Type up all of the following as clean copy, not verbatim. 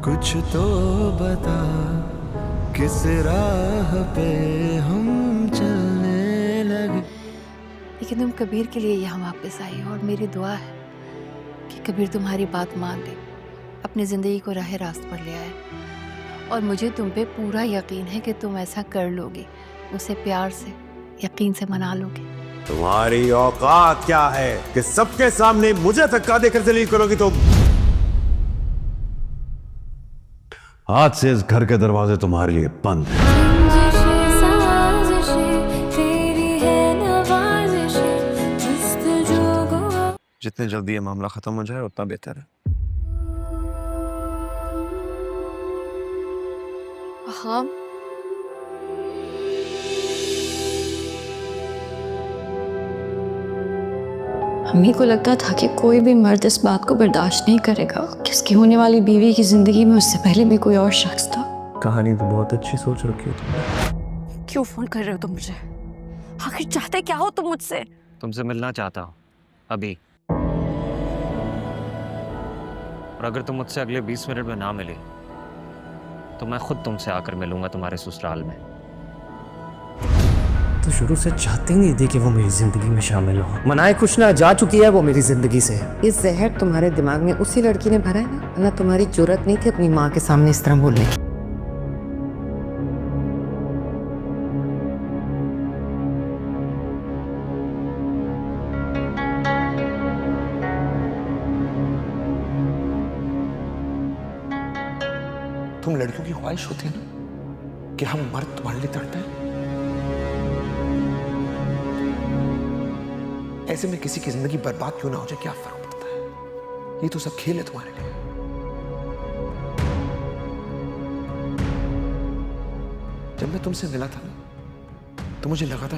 کچھ تو بتا کس راہ پہ ہم چلنے لگے. لیکن تم کبیر کے لیے یہاں واپس آئی اور میری دعا ہے کہ کبیر تمہاری بات مان لے، اپنی زندگی کو راہ راست پر لے آئے. اور مجھے تم پہ پورا یقین ہے کہ تم ایسا کر لو گے، اسے پیار سے یقین سے منا لو گے. تمہاری اوقات کیا ہے کہ سب کے سامنے مجھے دھکا دے کر ذلیل کرو گی تم؟ آج سے اس گھر کے دروازے تمہارے لیے بند ہیں. جتنے جلدی یہ معاملہ ختم ہو جائے اتنا بہتر ہے. ہاں امی کو لگتا تھا کہ کوئی بھی مرد اس بات کو برداشت نہیں کرے گا کہ اس کی ہونے والی بیوی کی زندگی میں اس سے پہلے بھی کوئی اور شخص تھا. کہانی تو بہت اچھی سوچ رکھی ہے تم نے. کیوں فون کر رہے ہو تم مجھے؟ آخر چاہتے کیا ہو تم مجھ سے؟ تم سے ملنا چاہتا ہوں ابھی، اور اگر تم مجھ سے اگلے 20 منٹ میں نہ ملے تو میں خود تم سے آ کر ملوں گا تمہارے سسرال میں. تو شروع سے چاہتے ہی نہیں تھی کہ وہ میری زندگی میں شامل ہو. منائے کچھ نہ جا چکی ہے وہ میری زندگی سے. یہ زہر تمہارے دماغ میں اسی لڑکی نے بھرا ہے نا، ورنہ تمہاری جرت نہیں تھی اپنی ماں کے سامنے اس طرح بولنے کی. تم لڑکیوں کی خواہش ہوتی ہے نا کہ ہم مرد تمہارے لیے تڑپیں. ایسے میں کسی کی زندگی برباد کیوں نہ ہو جائے، کیا فرق پڑتا ہے؟ یہ تو سب کھیل ہے تمہارے لیے. جب میں تم سے ملا تھا نا تو مجھے لگا تھا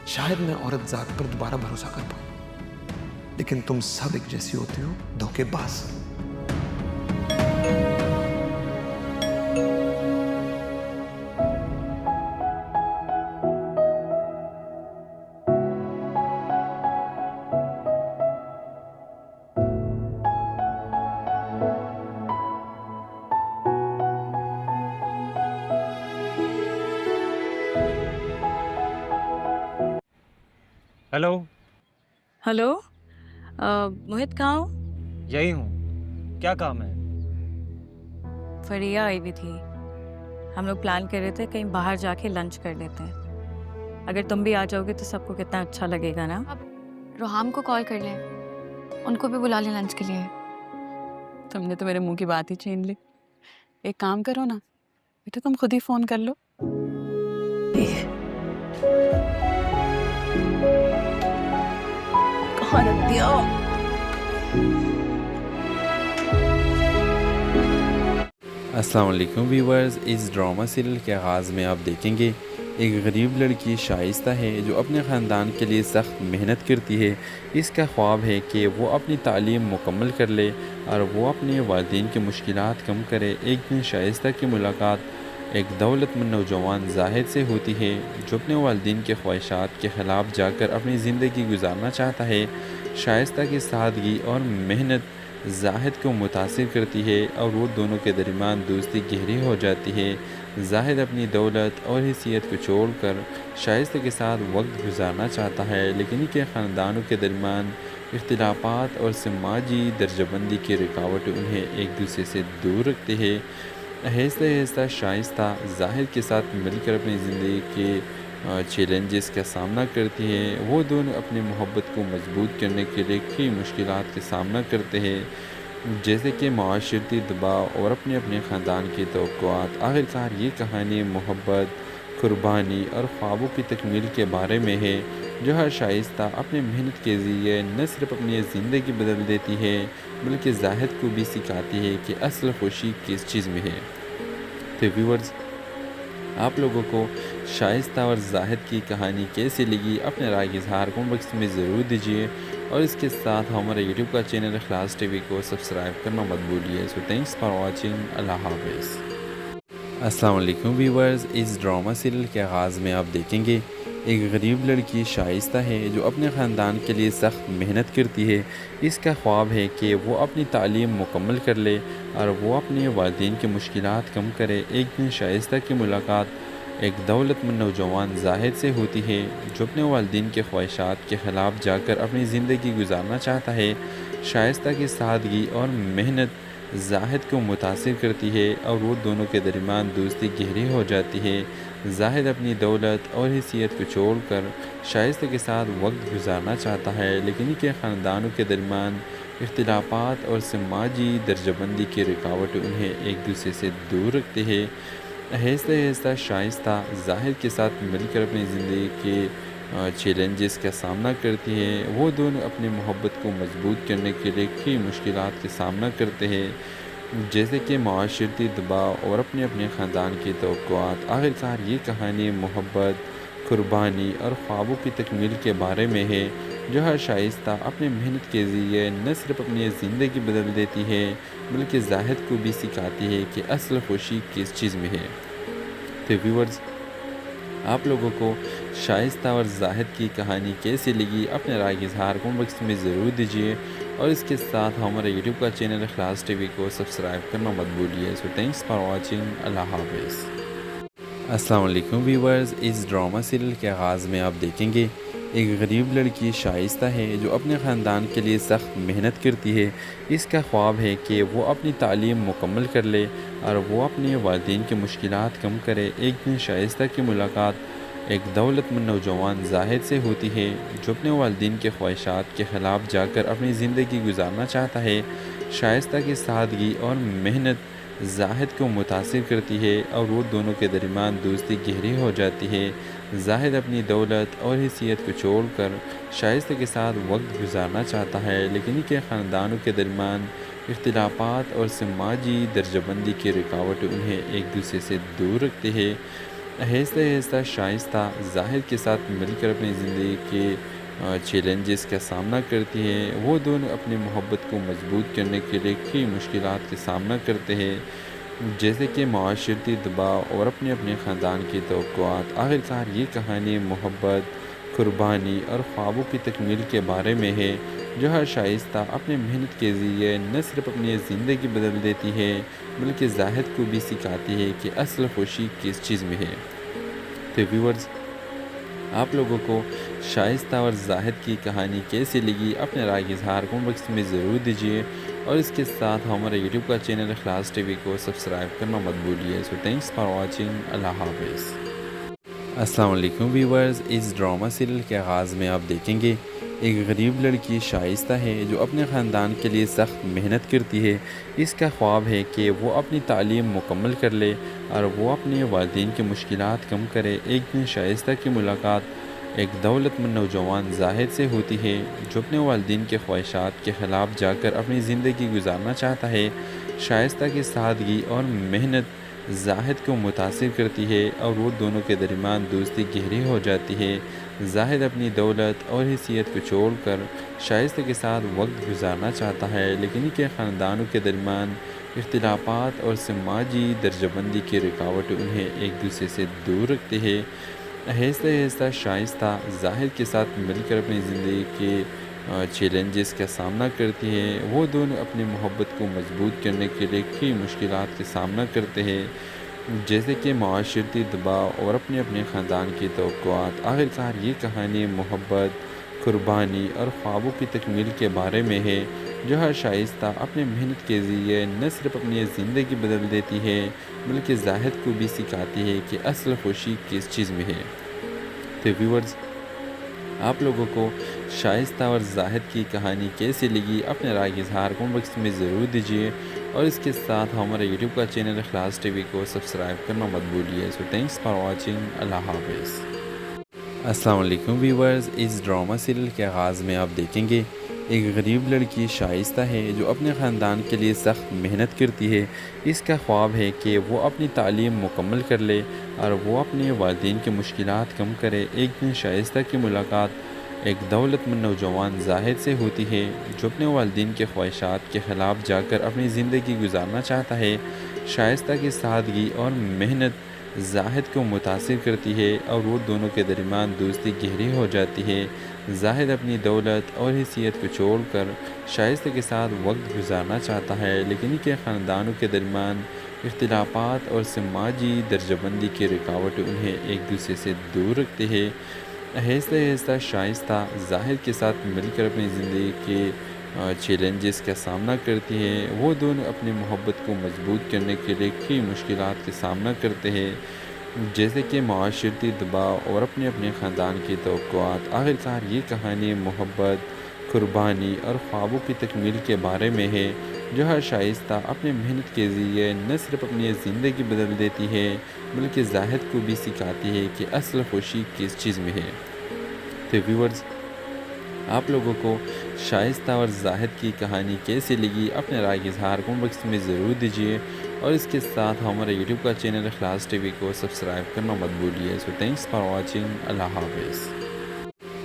شاید میں عورت ذات پر دوبارہ بھروسہ کر پاؤں، لیکن تم سب ایک جیسی ہوتی ہو، دھوکے باز. ہیلو. ہلو موہت کہاں ہو؟ یہی ہوں، کیا کام ہے؟ فریہ آئی بھی تھی، ہم لوگ پلان کر رہے تھے کہیں باہر جا کے لنچ کر لیتے ہیں. اگر تم بھی آ جاؤ گے تو سب کو کتنا اچھا لگے گا نا. اب روحام کو کال کر لیں، ان کو بھی بلا لیں لنچ کے لیے. تم نے تو میرے منہ کی بات ہی چھین لی. ایک کام کرو نا بیٹا، تم خود ہی فون کر لو. کہاں رکھ دیا؟ السلام علیکم ویورز. اس ڈرامہ سیریل کے آغاز میں آپ دیکھیں گے ایک غریب لڑکی شائستہ ہے جو اپنے خاندان کے لیے سخت محنت کرتی ہے. اس کا خواب ہے کہ وہ اپنی تعلیم مکمل کر لے اور وہ اپنے والدین کی مشکلات کم کرے. ایک دن شائستہ کی ملاقات ایک دولت مند نوجوان زاہد سے ہوتی ہے جو اپنے والدین کے خواہشات کے خلاف جا کر اپنی زندگی گزارنا چاہتا ہے. شائستہ کی سادگی اور محنت زاہد کو متاثر کرتی ہے اور وہ دونوں کے درمیان دوستی گہری ہو جاتی ہے. زاہد اپنی دولت اور حیثیت کو چھوڑ کر شائستہ کے ساتھ وقت گزارنا چاہتا ہے، لیکن ان کے خاندانوں کے درمیان اختلافات اور سماجی درجہ بندی کی رکاوٹیں انہیں ایک دوسرے سے دور رکھتے ہیں. آہستہ آہستہ شائستہ زاہد کے ساتھ مل کر اپنی زندگی کے چیلنجز کا سامنا کرتی ہیں. وہ دونوں اپنی محبت کو مضبوط کرنے کے لیے کئی مشکلات کا سامنا کرتے ہیں، جیسے کہ معاشرتی دباؤ اور اپنے خاندان کی توقعات. آخرکار یہ کہانی محبت، قربانی اور خوابوں کی تکمیل کے بارے میں ہے، جو ہر شائستہ اپنے محنت کے ذریعے نہ صرف اپنی زندگی بدل دیتی ہے بلکہ زاہد کو بھی سکھاتی ہے کہ اصل خوشی کس چیز میں ہے. تو ویورز، آپ لوگوں کو شائستہ اور زاہد کی کہانی کیسی لگی؟ اپنے رائے کا اظہار کمنٹ باکس میں ضرور دیجیے، اور اس کے ساتھ ہمارے یوٹیوب کا چینل اخلاص ٹی وی کو سبسکرائب کرنا مت بھولیے. سو تھینکس فار واچنگ. اللہ حافظ. السلام علیکم ویورز. اس ڈرامہ سیریل کے آغاز میں آپ دیکھیں گے ایک غریب لڑکی شائستہ ہے جو اپنے خاندان کے لیے سخت محنت کرتی ہے۔ اس کا خواب ہے کہ وہ اپنی تعلیم مکمل کر لے اور وہ اپنے والدین کی مشکلات کم کرے۔ ایک دن شائستہ کی ملاقات ایک دولت مند نوجوان زاہد سے ہوتی ہے جو اپنے والدین کے خواہشات کے خلاف جا کر اپنی زندگی گزارنا چاہتا ہے۔ شائستہ کی سادگی اور محنت زاہد کو متاثر کرتی ہے اور وہ دونوں کے درمیان دوستی گہری ہو جاتی ہے۔ زاہد اپنی دولت اور حیثیت کو چھوڑ کر شائستہ کے ساتھ وقت گزارنا چاہتا ہے، لیکن ان کے خاندانوں کے درمیان اختلافات اور سماجی درجہ بندی کی رکاوٹیں انہیں ایک دوسرے سے دور رکھتے ہیں۔ آہستہ آہستہ شائستہ زاہد کے ساتھ مل کر اپنی زندگی کے چیلنجز کا سامنا کرتی ہے۔ وہ دونوں اپنی محبت کو مضبوط کرنے کے لیے کئی مشکلات کا سامنا کرتے ہیں، جیسے کہ معاشرتی دباؤ اور اپنے خاندان کی توقعات۔ آخرکار یہ کہانی محبت، قربانی اور خوابوں کی تکمیل کے بارے میں ہے، جو ہر شائستہ اپنے محنت کے ذریعے نہ صرف اپنی زندگی بدل دیتی ہے بلکہ زاہد کو بھی سکھاتی ہے کہ اصل خوشی کس چیز میں ہے۔ تو ویورز، آپ لوگوں کو شائستہ اور زاہد کی کہانی کیسی لگی؟ اپنے رائے کا اظہار کمنٹ باکس میں ضرور دیجیے، اور اس کے ساتھ ہمارے یوٹیوب کا چینل اخلاص ٹی وی کو سبسکرائب کرنا مت بھولیے۔ سو تھینکس فار واچنگ۔ اللہ حافظ۔ السلام علیکم ویورز، اس ڈرامہ سیریل کے آغاز میں آپ دیکھیں گے ایک غریب لڑکی شائستہ ہے جو اپنے خاندان کے لیے سخت محنت کرتی ہے۔ اس کا خواب ہے کہ وہ اپنی تعلیم مکمل کر لے اور وہ اپنے والدین کی مشکلات کم کرے۔ ایک دن شائستہ کی ملاقات ایک دولت مند نوجوان زاہد سے ہوتی ہے جو اپنے والدین کے خواہشات کے خلاف جا کر اپنی زندگی گزارنا چاہتا ہے۔ شائستہ کی سادگی اور محنت زاہد کو متاثر کرتی ہے اور وہ دونوں کے درمیان دوستی گہری ہو جاتی ہے۔ زاہد اپنی دولت اور حیثیت کو چھوڑ کر شائستہ کے ساتھ وقت گزارنا چاہتا ہے، لیکن ان کے خاندانوں کے درمیان اختلافات اور سماجی درجہ بندی کی رکاوٹیں انہیں ایک دوسرے سے دور رکھتے ہیں۔ آہستہ آہستہ شائستہ زاہد کے ساتھ مل کر اپنی زندگی کے چیلنجز کا سامنا کرتی ہے۔ وہ دونوں اپنی محبت کو مضبوط کرنے کے لیے کئی مشکلات کا سامنا کرتے ہیں، جیسے کہ معاشرتی دباؤ اور اپنے خاندان کی توقعات۔ آخرکار یہ کہانی محبت، قربانی اور خوابوں کی تکمیل کے بارے میں ہے، جو ہر شائستہ اپنے محنت کے ذریعے نہ صرف اپنی زندگی بدل دیتی ہے بلکہ زاہد کو بھی سکھاتی ہے کہ اصل خوشی کس چیز میں ہے۔ تو ویورز، آپ لوگوں کو شائستہ اور زاہد کی کہانی کیسی لگی؟ اپنے رائے کا اظہار کمنٹ باکس میں ضرور دیجیے، اور اس کے ساتھ ہمارے یوٹیوب کا چینل اخلاص ٹی وی کو سبسکرائب کرنا مت بھولیے۔ سو تھینکس فار واچنگ۔ اللہ حافظ۔ السلام علیکم ویورز، اس ڈرامہ سیریل کے آغاز میں آپ دیکھیں گے ایک غریب لڑکی شائستہ ہے جو اپنے خاندان کے لیے سخت محنت کرتی ہے۔ اس کا خواب ہے کہ وہ اپنی تعلیم مکمل کر لے اور وہ اپنے والدین کی مشکلات کم کرے۔ ایک دن شائستہ کی ملاقات ایک دولت مند نوجوان زاہد سے ہوتی ہے جو اپنے والدین کے خواہشات کے خلاف جا کر اپنی زندگی گزارنا چاہتا ہے۔ شائستہ کی سادگی اور محنت زاہد کو متاثر کرتی ہے اور وہ دونوں کے درمیان دوستی گہری ہو جاتی ہے۔ زاہد اپنی دولت اور حیثیت کو چھوڑ کر شائستہ کے ساتھ وقت گزارنا چاہتا ہے، لیکن ان کے خاندانوں کے درمیان اختلافات اور سماجی درجہ بندی کی رکاوٹیں انہیں ایک دوسرے سے دور رکھتے ہیں۔ آہستہ آہستہ شائستہ زاہد کے ساتھ مل کر اپنی زندگی کے چیلنجز کا سامنا کرتی ہے۔ وہ دونوں اپنی محبت کو مضبوط کرنے کے لیے کئی مشکلات کا سامنا کرتے ہیں، جیسے کہ معاشرتی دباؤ اور اپنے خاندان کی توقعات۔ آخرکار یہ کہانی محبت، قربانی اور خوابوں کی تکمیل کے بارے میں ہے، جو ہر شائستہ اپنے محنت کے ذریعے نہ صرف اپنی زندگی بدل دیتی ہے بلکہ زاہد کو بھی سکھاتی ہے کہ اصل خوشی کس چیز میں ہے۔ تو ویورز، آپ لوگوں کو شائستہ اور زاہد کی کہانی کیسی لگی؟ اپنے رائے کا اظہار کمنٹ باکس میں ضرور دیجیے، اور اس کے ساتھ ہمارے یوٹیوب کا چینل اخلاص ٹی وی کو سبسکرائب کرنا مت بھولیے۔ سو تھینکس فار واچنگ۔ اللہ حافظ۔ السلام علیکم ویورز، اس ڈرامہ سیریل کے آغاز میں آپ دیکھیں گے ایک غریب لڑکی شائستہ ہے جو اپنے خاندان کے لیے سخت محنت کرتی ہے۔ اس کا خواب ہے کہ وہ اپنی تعلیم مکمل کر لے اور وہ اپنے والدین کی مشکلات کم کرے۔ ایک دن شائستہ کی ملاقات ایک دولت مند نوجوان زاہد سے ہوتی ہے جو اپنے والدین کے خواہشات کے خلاف جا کر اپنی زندگی گزارنا چاہتا ہے۔ شائستہ کی سادگی اور محنت زاہد کو متاثر کرتی ہے اور وہ دونوں کے درمیان دوستی گہری ہو جاتی ہے۔ زاہد اپنی دولت اور حیثیت کو چھوڑ کر شائستہ کے ساتھ وقت گزارنا چاہتا ہے، لیکن ان کے خاندانوں کے درمیان اختلافات اور سماجی درجہ بندی کی رکاوٹیں انہیں ایک دوسرے سے دور رکھتے ہیں۔ آہستہ آہستہ شائستہ زاہد کے ساتھ مل کر اپنی زندگی کے چیلنجز کا سامنا کرتی ہیں۔ وہ دونوں اپنی محبت کو مضبوط کرنے کے لیے کئی مشکلات کا سامنا کرتے ہیں، جیسے کہ معاشرتی دباؤ اور اپنے خاندان کی توقعات۔ آخرکار یہ کہانی محبت، قربانی اور خوابوں کی تکمیل کے بارے میں ہے، جو ہر شائستہ اپنے محنت کے ذریعے نہ صرف اپنی زندگی بدل دیتی ہے بلکہ زاہد کو بھی سکھاتی ہے کہ اصل خوشی کس چیز میں ہے۔ تو ویورز، آپ لوگوں کو شائستہ اور زاہد کی کہانی کیسی لگی؟ اپنے رائے کا اظہار کمنٹ باکس میں ضرور دیجیے، اور اس کے ساتھ ہمارے یوٹیوب کا چینل اخلاص ٹی وی کو سبسکرائب کرنا مت بھولیے۔ سو تھینکس فار واچنگ، اللہ حافظ۔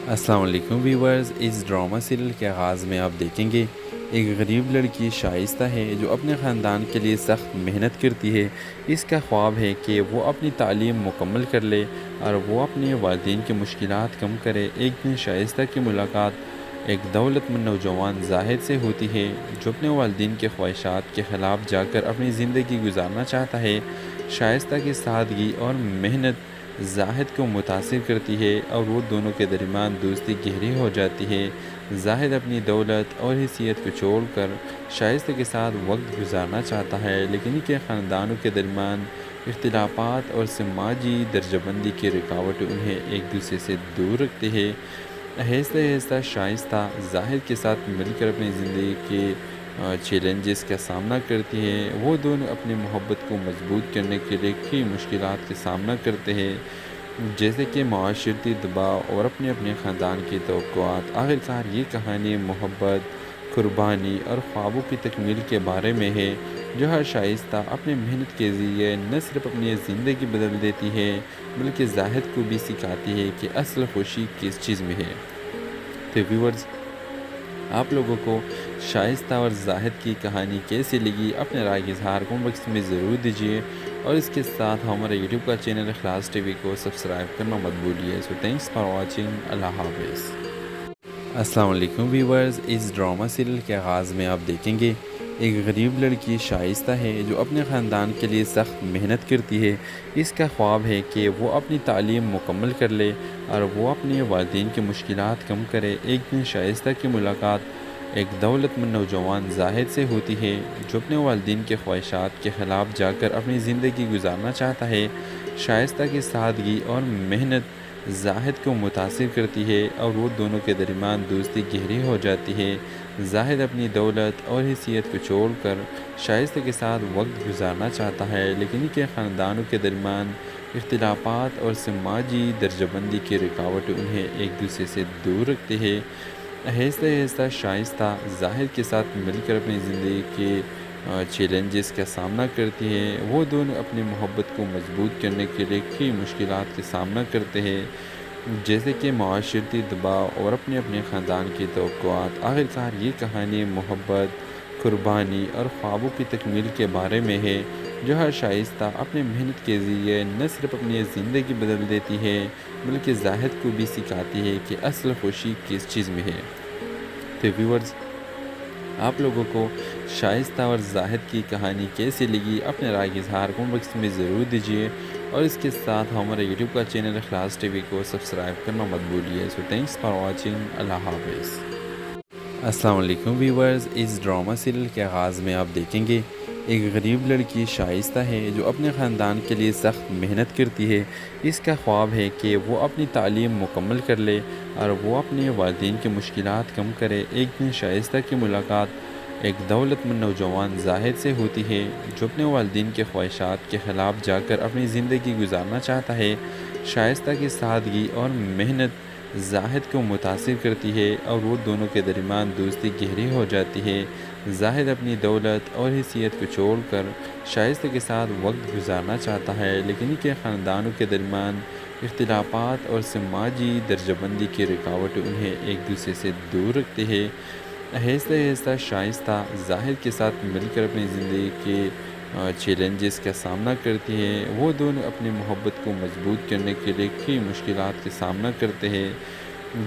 السلام علیکم ویورز، اس ڈرامہ سیریل کے آغاز میں آپ دیکھیں گے ایک غریب لڑکی شائستہ ہے جو اپنے خاندان کے لیے سخت محنت کرتی ہے۔ اس کا خواب ہے کہ وہ اپنی تعلیم مکمل کر لے اور وہ اپنے والدین کی مشکلات کم کرے۔ ایک دن شائستہ کی ملاقات ایک دولت مند نوجوان زاہد سے ہوتی ہے، جو اپنے والدین کے خواہشات کے خلاف جا کر اپنی زندگی گزارنا چاہتا ہے۔ شائستہ کی سادگی اور محنت زاہد کو متاثر کرتی ہے اور وہ دونوں کے درمیان دوستی گہری ہو جاتی ہے۔ زاہد اپنی دولت اور حیثیت کو چھوڑ کر شائستہ کے ساتھ وقت گزارنا چاہتا ہے، لیکن ان کے خاندانوں کے درمیان اختلافات اور سماجی درجہ بندی کی رکاوٹیں انہیں ایک دوسرے سے دور رکھتے ہیں۔ آہستہ آہستہ شائستہ زاہد کے ساتھ مل کر اپنی زندگی کے چیلنجز کا سامنا کرتی ہے۔ وہ دونوں اپنی محبت کو مضبوط کرنے کے لیے کئی مشکلات کا سامنا کرتے ہیں، جیسے کہ معاشرتی دباؤ اور اپنے خاندان کی توقعات۔ آخرکار یہ کہانی محبت، قربانی اور خوابوں کی تکمیل کے بارے میں ہے، جو ہر شائستہ اپنے محنت کے ذریعے نہ صرف اپنی زندگی بدل دیتی ہے بلکہ زاہد کو بھی سکھاتی ہے کہ اصل خوشی کس چیز میں ہے۔ تو ویورز، آپ لوگوں کو شائستہ اور زاہد کی کہانی کیسی لگی؟ اپنے رائے کا اظہار کمنٹ باکس میں ضرور دیجیے، اور اس کے ساتھ ہمارے یوٹیوب کا چینل اخلاص ٹی وی کو سبسکرائب کرنا مت بھولیے۔ سو تھینکس فار واچنگ، اللہ حافظ۔ السلام علیکم ویورز، اس ڈرامہ سیریل کے آغاز میں آپ دیکھیں گے ایک غریب لڑکی شائستہ ہے جو اپنے خاندان کے لیے سخت محنت کرتی ہے۔ اس کا خواب ہے کہ وہ اپنی تعلیم مکمل کر لے اور وہ اپنے والدین کی مشکلات کم کرے۔ ایک دن شائستہ کی ملاقات ایک دولت مند نوجوان زاہد سے ہوتی ہے، جو اپنے والدین کے خواہشات کے خلاف جا کر اپنی زندگی گزارنا چاہتا ہے۔ شائستہ کی سادگی اور محنت زاہد کو متاثر کرتی ہے اور وہ دونوں کے درمیان دوستی گہری ہو جاتی ہے۔ زاہد اپنی دولت اور حیثیت کو چھوڑ کر شائستہ کے ساتھ وقت گزارنا چاہتا ہے، لیکن ان کے خاندانوں کے درمیان اختلافات اور سماجی درجہ بندی کی رکاوٹیں انہیں ایک دوسرے سے دور رکھتے ہیں۔ آہستہ آہستہ شائستہ زاہد کے ساتھ مل کر اپنی زندگی کے چیلنجز کا سامنا کرتی ہے۔ وہ دونوں اپنی محبت کو مضبوط کرنے کے لیے کئی مشکلات کا سامنا کرتے ہیں، جیسے کہ معاشرتی دباؤ اور اپنے خاندان کی توقعات۔ آخرکار یہ کہانی محبت، قربانی اور خوابوں کی تکمیل کے بارے میں ہے، جو ہر شائستہ اپنے محنت کے ذریعے نہ صرف اپنی زندگی بدل دیتی ہے بلکہ زاہد کو بھی سکھاتی ہے کہ اصل خوشی کس چیز میں ہے۔ تو ویورز، آپ لوگوں کو شائستہ اور زاہد کی کہانی کیسی لگی؟ اپنے رائے کا اظہار کمنٹ باکس میں ضرور دیجیے، اور اس کے ساتھ ہمارے یوٹیوب کا چینل اخلاص ٹی وی کو سبسکرائب کرنا مت بھولیے۔ سو تھینکس فار واچنگ، اللہ حافظ۔ السلام علیکم ویورز، اس ڈرامہ سیریل کے آغاز میں آپ دیکھیں گے ایک غریب لڑکی شائستہ ہے جو اپنے خاندان کے لیے سخت محنت کرتی ہے۔ اس کا خواب ہے کہ وہ اپنی تعلیم مکمل کر لے اور وہ اپنے والدین کی مشکلات کم کرے۔ ایک دن شائستہ کی ملاقات ایک دولت مند نوجوان زاہد سے ہوتی ہے، جو اپنے والدین کے خواہشات کے خلاف جا کر اپنی زندگی گزارنا چاہتا ہے۔ شائستہ کی سادگی اور محنت زاہد کو متاثر کرتی ہے اور وہ دونوں کے درمیان دوستی گہری ہو جاتی ہے۔ زاہد اپنی دولت اور حیثیت کو چھوڑ کر شائستہ کے ساتھ وقت گزارنا چاہتا ہے، لیکن ان کے خاندانوں کے درمیان اختلافات اور سماجی درجہ بندی کی رکاوٹیں انہیں ایک دوسرے سے دور رکھتے ہیں۔ آہستہ آہستہ شائستہ زاہد کے ساتھ مل کر اپنی زندگی کے چیلنجز کا سامنا کرتی ہے، وہ دونوں اپنی محبت کو مضبوط کرنے کے لیے کئی مشکلات کا سامنا کرتے ہیں،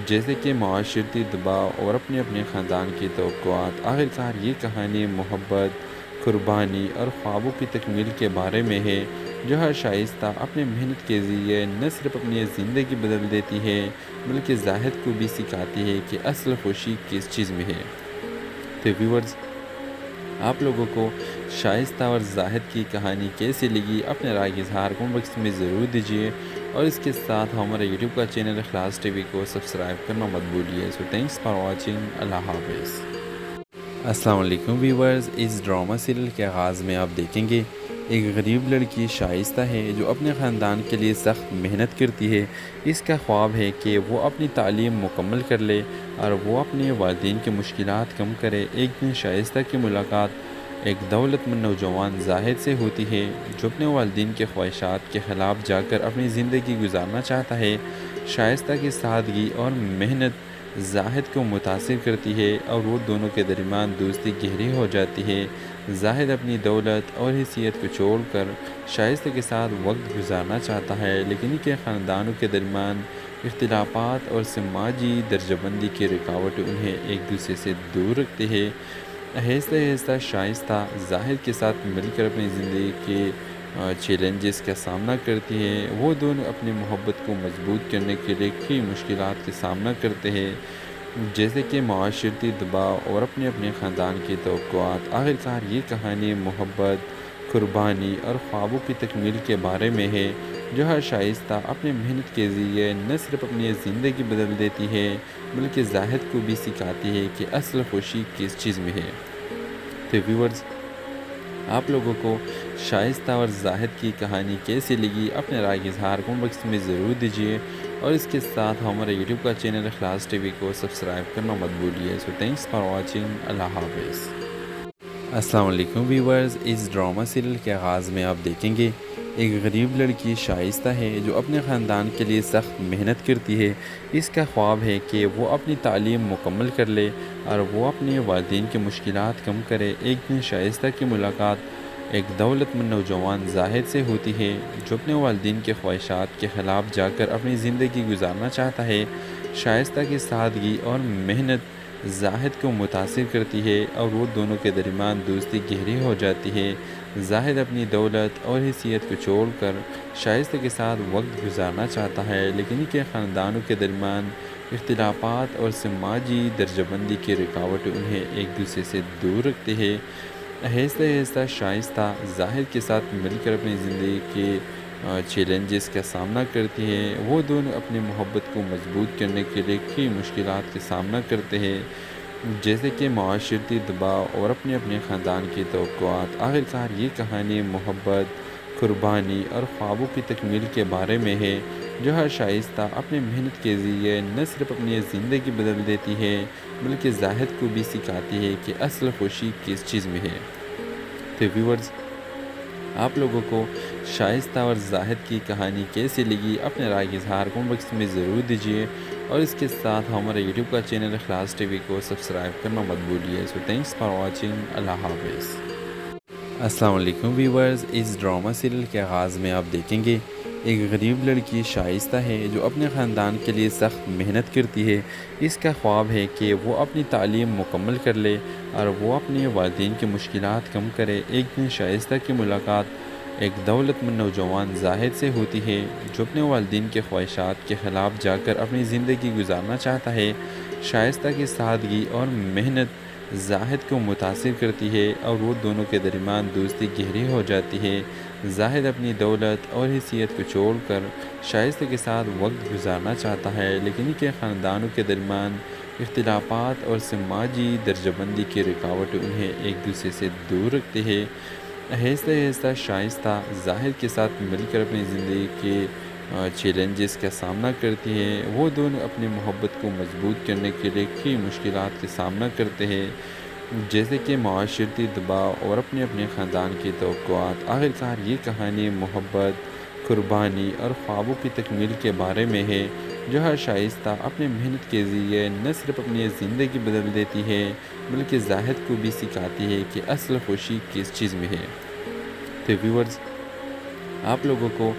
جیسے کہ معاشرتی دباؤ اور اپنے اپنے خاندان کی توقعات۔ آخرکار یہ کہانی محبت، قربانی اور خوابوں کی تکمیل کے بارے میں ہے، جو ہر شائستہ اپنے محنت کے ذریعے نہ صرف اپنی زندگی بدل دیتی ہے بلکہ زاہد کو بھی سکھاتی ہے کہ اصل خوشی کس چیز میں ہے۔ تو ویورز، آپ لوگوں کو شائستہ اور زاہد کی کہانی کیسی لگی؟ اپنے رائے کا اظہار کمنٹ باکس میں ضرور دیجیے، اور اس کے ساتھ ہمارے یوٹیوب کا چینل اخلاص ٹی وی کو سبسکرائب کرنا مت بھولیے۔ سو تھینکس فار واچنگ، اللہ حافظ۔ السلام علیکم ویورز، اس ڈرامہ سیریل کے آغاز میں آپ دیکھیں گے ایک غریب لڑکی شائستہ ہے جو اپنے خاندان کے لیے سخت محنت کرتی ہے۔ اس کا خواب ہے کہ وہ اپنی تعلیم مکمل کر لے اور وہ اپنے والدین کی مشکلات کم کرے۔ ایک دن شائستہ کی ملاقات ایک دولت مند نوجوان زاہد سے ہوتی ہے جو اپنے والدین کے خواہشات کے خلاف جا کر اپنی زندگی گزارنا چاہتا ہے۔ شائستہ کی سادگی اور محنت زاہد کو متاثر کرتی ہے اور وہ دونوں کے درمیان دوستی گہری ہو جاتی ہے۔ زاہد اپنی دولت اور حیثیت کو چھوڑ کر شائستہ کے ساتھ وقت گزارنا چاہتا ہے، لیکن ان کے خاندانوں کے درمیان اختلافات اور سماجی درجہ بندی کی رکاوٹیں انہیں ایک دوسرے سے دور رکھتے ہیں۔ آہستہ آہستہ شائستہ زاہد کے ساتھ مل کر اپنی زندگی کے چیلنجز کا سامنا کرتی ہے۔ وہ دونوں اپنی محبت کو مضبوط کرنے کے لیے کئی مشکلات کا سامنا کرتے ہیں، جیسے کہ معاشرتی دباؤ اور اپنے اپنے خاندان کی توقعات۔ آخرکار یہ کہانی محبت، قربانی اور خوابوں کی تکمیل کے بارے میں ہے، جو ہر شائستہ اپنے محنت کے ذریعے نہ صرف اپنی زندگی بدل دیتی ہے بلکہ زاہد کو بھی سکھاتی ہے کہ اصل خوشی کس چیز میں ہے۔ تو ویورز، آپ لوگوں کو شائستہ اور زاہد کی کہانی کیسی لگی؟ اپنے رائے کا اظہار کمنٹ باکس میں ضرور دیجیے، اور اس کے ساتھ ہمارے یوٹیوب کا چینل اخلاص ٹی وی کو سبسکرائب کرنا مت بھولیے۔ سو تھینکس فار واچنگ، اللہ حافظ۔ السلام علیکم ویورز، اس ڈرامہ سیریل کے آغاز میں آپ دیکھیں گے ایک غریب لڑکی شائستہ ہے جو اپنے خاندان کے لیے سخت محنت کرتی ہے۔ اس کا خواب ہے کہ وہ اپنی تعلیم مکمل کر لے اور وہ اپنے والدین کی مشکلات کم کرے۔ ایک دن شائستہ کی ملاقات ایک دولت مند نوجوان زاہد سے ہوتی ہے جو اپنے والدین کے خواہشات کے خلاف جا کر اپنی زندگی گزارنا چاہتا ہے۔ شائستہ کی سادگی اور محنت زاہد کو متاثر کرتی ہے اور وہ دونوں کے درمیان دوستی گہری ہو جاتی ہے۔ زاہد اپنی دولت اور حیثیت کو چھوڑ کر شائستہ کے ساتھ وقت گزارنا چاہتا ہے، لیکن ان کے خاندانوں کے درمیان اختلافات اور سماجی درجہ بندی کی رکاوٹیں انہیں ایک دوسرے سے دور رکھتے ہیں۔ آہستہ آہستہ شائستہ زاہد کے ساتھ مل کر اپنی زندگی کے چیلنجز کا سامنا کرتی ہے۔ وہ دونوں اپنی محبت کو مضبوط کرنے کے لیے کئی مشکلات کا سامنا کرتے ہیں، جیسے کہ معاشرتی دباؤ اور اپنے اپنے خاندان کی توقعات۔ آخرکار یہ کہانی محبت، قربانی اور خوابوں کی تکمیل کے بارے میں ہے، جو ہر شائستہ اپنے محنت کے ذریعے نہ صرف اپنی زندگی بدل دیتی ہے بلکہ زاہد کو بھی سکھاتی ہے کہ اصل خوشی کس چیز میں ہے۔ تو ویورز، آپ لوگوں کو شائستہ اور زاہد کی کہانی کیسی لگی؟ اپنے رائے کا اظہار کمنٹ باکس میں ضرور دیجیے، اور اس کے ساتھ ہمارے یوٹیوب کا چینل اخلاص ٹی وی کو سبسکرائب کرنا مت بھولیے۔ سو تھینکس فار واچنگ، اللہ حافظ۔ السلام علیکم ویورز، اس ڈرامہ سیریل کے آغاز میں آپ دیکھیں گے ایک غریب لڑکی شائستہ ہے جو اپنے خاندان کے لیے سخت محنت کرتی ہے۔ اس کا خواب ہے کہ وہ اپنی تعلیم مکمل کر لے اور وہ اپنے والدین کی مشکلات کم کرے۔ ایک دن شائستہ کی ملاقات ایک دولت مند نوجوان زاہد سے ہوتی ہے جو اپنے والدین کے خواہشات کے خلاف جا کر اپنی زندگی گزارنا چاہتا ہے۔ شائستہ کی سادگی اور محنت زاہد کو متاثر کرتی ہے اور وہ دونوں کے درمیان دوستی گہری ہو جاتی ہے۔ زاہد اپنی دولت اور حیثیت کو چھوڑ کر شائستہ کے ساتھ وقت گزارنا چاہتا ہے، لیکن ان کے خاندانوں کے درمیان اختلافات اور سماجی درجہ بندی کی رکاوٹیں انہیں ایک دوسرے سے دور رکھتے ہیں۔ آہستہ آہستہ شائستہ زاہد کے ساتھ مل کر اپنی زندگی کے چیلنجز کا سامنا کرتی ہے۔ وہ دونوں اپنی محبت کو مضبوط کرنے کے لیے کئی مشکلات کا سامنا کرتے ہیں، جیسے کہ معاشرتی دباؤ اور اپنے اپنے خاندان کی توقعات۔ آخرکار یہ کہانی محبت، قربانی اور خوابوں کی تکمیل کے بارے میں ہے، جو ہر شائستہ اپنے محنت کے ذریعے نہ صرف اپنی زندگی بدل دیتی ہے بلکہ زاہد کو بھی سکھاتی ہے کہ اصل خوشی کس چیز میں ہے۔ تو ویورز آپ لوگوں کو